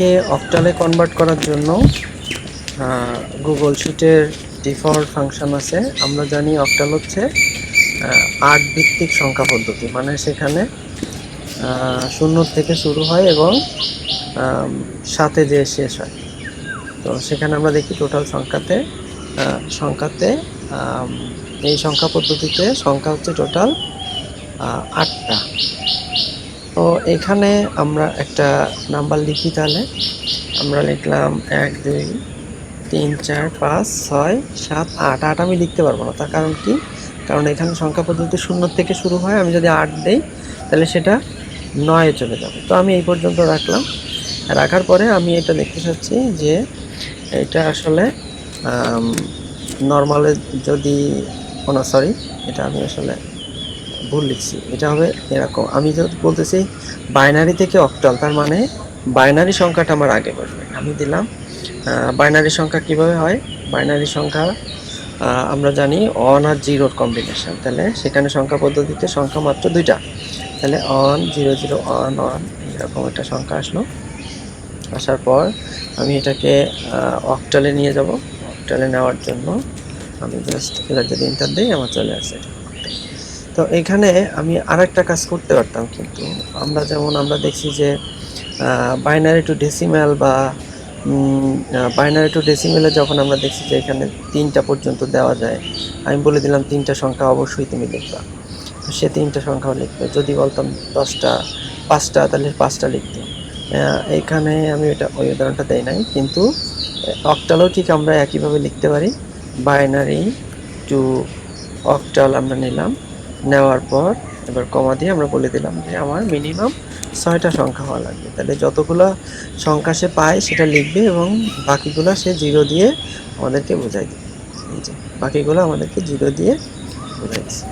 বাইনারিকে অক্টালে convert করার জন্য Google শিটের ডিফল্ট ফাংশন আছে। আমরা জানি অক্টাল হচ্ছে 8 ভিত্তিক সংখ্যা পদ্ধতি, মানে সেখানে 0 থেকে শুরু হয় এবং 7-এ যে শেষ হয়। তো সেখানে আমরা দেখি টোটাল সংখ্যাতে এই সংখ্যা পদ্ধতিতে সংখ্যা হচ্ছে টোটাল 8টা। তো এখানে আমরা একটা নাম্বার লিখি, তাহলে আমরা লিখলাম 1 2 3 4 5 6 7 8। 8 আমি লিখতে পারবো না, তার কারণ কি? কারণ এখানে সংখ্যা পদ্ধতি 0 থেকে শুরু হয়, আমি যদি 8 দেই তাহলে সেটা 9-এ চলে যাবে। তো আমি এই পর্যন্ত রাখলাম। রাখার পরে আমি এটা দেখতে চাচ্ছি যে এটা আসলে নর্মালে যদি সরি, এটা আমি আসলে ভুল লিখছি। এটা হবে এরকম, আমি যদি বলতেছি বাইনারি থেকে অক্টাল, তার মানে বাইনারি সংখ্যাটা আমার আগে বসবে। আমি দিলাম বাইনারি সংখ্যা কিভাবে হয়। বাইনারি সংখ্যা আমরা জানি 1 আর 0-র কম্বিনেশন, তাহলে সেখানে সংখ্যা পদ্ধতিতে সংখ্যা মাত্র 2টা, তাহলে 1 0 0 1 1 এরকম একটা সংখ্যা আসলো। আসার পর আমি এটাকে অক্টালে নিয়ে যাব। অক্টালে নেওয়ার জন্য আমি জাস্ট এবার যদি এন্টার দিই আমার চলে আসে। তো এখানে আমি আরেকটা কাজ করতে পারতাম, কিন্তু আমরা দেখছি যে বাইনারি টু ডেসিমেল বা বাইনারি টু ডেসিমেলে যখন আমরা দেখছি যে এখানে 3টা পর্যন্ত দেওয়া যায়, আমি বলে দিলাম 3টা সংখ্যা অবশ্যই তুমি লিখবা, সে 3টা সংখ্যাও লিখবে। যদি বলতাম 10টা 5টা, তাহলে 5টা লিখতে। এখানে আমি ওই উদাহরণটা দেই নাই, কিন্তু অক্টালও ঠিক আমরা একইভাবে লিখতে পারি। বাইনারি টু অক্টাল আমরা নিলাম, নেওয়ার পর এবার কমা দিয়ে আমরা বলে দিলাম যে আমার মিনিমাম 6টা সংখ্যা হওয়া লাগবে। তাহলে যতগুলো সংখ্যা সে পায় সেটা লিখবে এবং বাকিগুলো সে 0 দিয়ে আমাদেরকে বোঝাই দেবে। বাকিগুলো আমাদেরকে 0 দিয়ে বোঝাই দিচ্ছে।